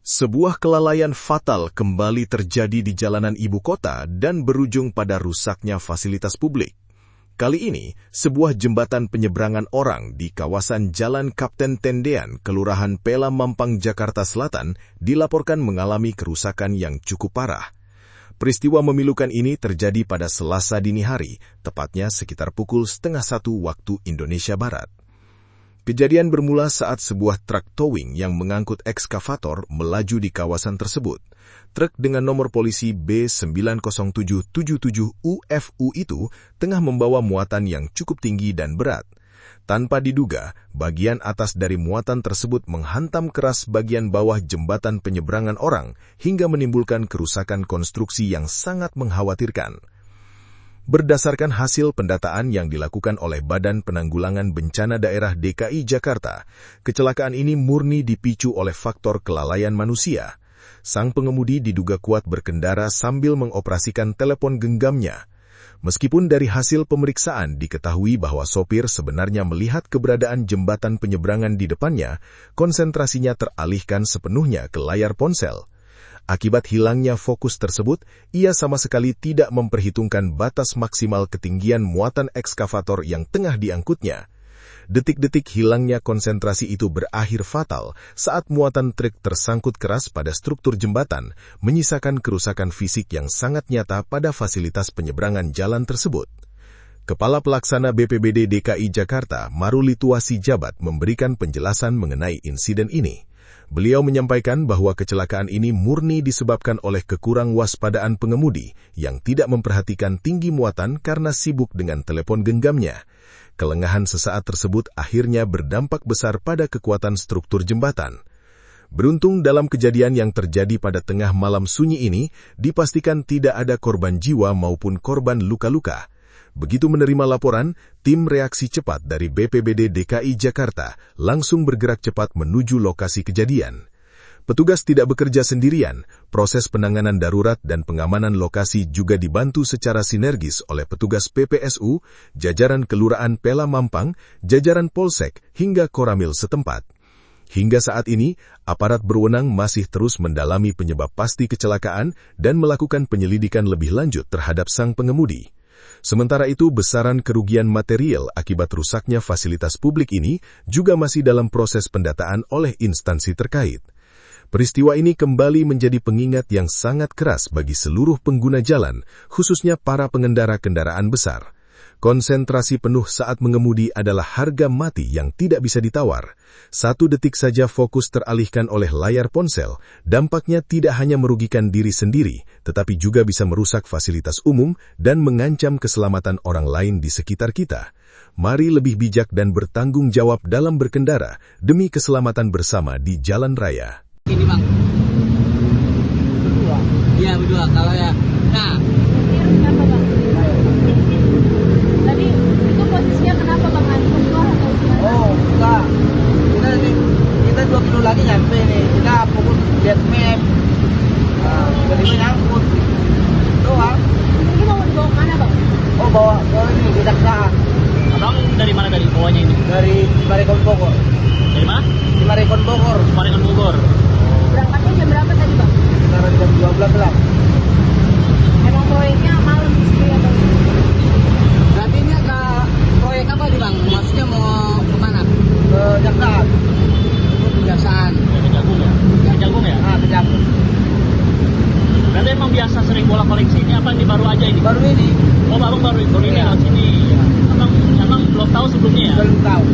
Sebuah kelalaian fatal kembali terjadi di jalanan ibu kota dan berujung pada rusaknya fasilitas publik. Kali ini, sebuah jembatan penyeberangan orang di kawasan Jalan Kapten Tendean, Kelurahan Pela Mampang, Jakarta Selatan, dilaporkan mengalami kerusakan yang cukup parah. Peristiwa memilukan ini terjadi pada Selasa dini hari, tepatnya sekitar pukul 12:30 waktu Indonesia Barat. Kejadian bermula saat sebuah truk towing yang mengangkut ekskavator melaju di kawasan tersebut. Truk dengan nomor polisi B90777UFU itu tengah membawa muatan yang cukup tinggi dan berat. Tanpa diduga, bagian atas dari muatan tersebut menghantam keras bagian bawah jembatan penyeberangan orang hingga menimbulkan kerusakan konstruksi yang sangat mengkhawatirkan. Berdasarkan hasil pendataan yang dilakukan oleh Badan Penanggulangan Bencana Daerah DKI Jakarta, kecelakaan ini murni dipicu oleh faktor kelalaian manusia. Sang pengemudi diduga kuat berkendara sambil mengoperasikan telepon genggamnya. Meskipun dari hasil pemeriksaan diketahui bahwa sopir sebenarnya melihat keberadaan jembatan penyeberangan di depannya, konsentrasinya teralihkan sepenuhnya ke layar ponsel. Akibat hilangnya fokus tersebut, ia sama sekali tidak memperhitungkan batas maksimal ketinggian muatan ekskavator yang tengah diangkutnya. Detik-detik hilangnya konsentrasi itu berakhir fatal saat muatan truk tersangkut keras pada struktur jembatan, menyisakan kerusakan fisik yang sangat nyata pada fasilitas penyeberangan jalan tersebut. Kepala Pelaksana BPBD DKI Jakarta, Marulituwa Sijabat, memberikan penjelasan mengenai insiden ini. Beliau menyampaikan bahwa kecelakaan ini murni disebabkan oleh kekurangwaspadaan pengemudi yang tidak memperhatikan tinggi muatan karena sibuk dengan telepon genggamnya. Kelengahan sesaat tersebut akhirnya berdampak besar pada kekuatan struktur jembatan. Beruntung dalam kejadian yang terjadi pada tengah malam sunyi ini, dipastikan tidak ada korban jiwa maupun korban luka-luka. Begitu menerima laporan, tim reaksi cepat dari BPBD DKI Jakarta langsung bergerak cepat menuju lokasi kejadian. Petugas tidak bekerja sendirian, proses penanganan darurat dan pengamanan lokasi juga dibantu secara sinergis oleh petugas PPSU, jajaran Kelurahan Pela Mampang, jajaran Polsek, hingga Koramil setempat. Hingga saat ini, aparat berwenang masih terus mendalami penyebab pasti kecelakaan dan melakukan penyelidikan lebih lanjut terhadap sang pengemudi. Sementara itu, besaran kerugian material akibat rusaknya fasilitas publik ini juga masih dalam proses pendataan oleh instansi terkait. Peristiwa ini kembali menjadi pengingat yang sangat keras bagi seluruh pengguna jalan, khususnya para pengendara kendaraan besar. Konsentrasi penuh saat mengemudi adalah harga mati yang tidak bisa ditawar. 1 detik saja fokus teralihkan oleh layar ponsel, dampaknya tidak hanya merugikan diri sendiri, tetapi juga bisa merusak fasilitas umum dan mengancam keselamatan orang lain di sekitar kita. Mari lebih bijak dan bertanggung jawab dalam berkendara demi keselamatan bersama di jalan raya. Ini Bang. Berdua. Iya, berdua. Kalau ya. Nah. Kenapa Bang? Tadi itu posisinya kenapa Bang? Berdua atau gimana? Oh, enggak. Kita 2 kilo lagi nyampe nih. Kita fokus lihat map. Tiba-tiba nyangkut. Doang. Ini mau dibawa kemana Bang? Oh, bawa ke ini, di Daksaan. Abang dari mana tadi bawanya ini? Dari Cimarekon Bogor. Dari mana? Cimarekon Bogor. Cimarekon Bogor. Berangkatnya jam berapa tadi Bang? Sekarang jam 12 lah. Emang proyeknya malam sih atau? Berarti ini ada proyek apa nih Bang? Maksudnya mau kemana? Ke Daksaan. Kejaksaan. Ke Jagung ya? Ke Jagung ya? Ke Jagung. Berarti emang biasa sering bolak-balik sini apa ini baru aja ini? Baru ini. Oh, baru ini Iya. lewat sini. Emang belum tahu sebelumnya ya? Belum tahu.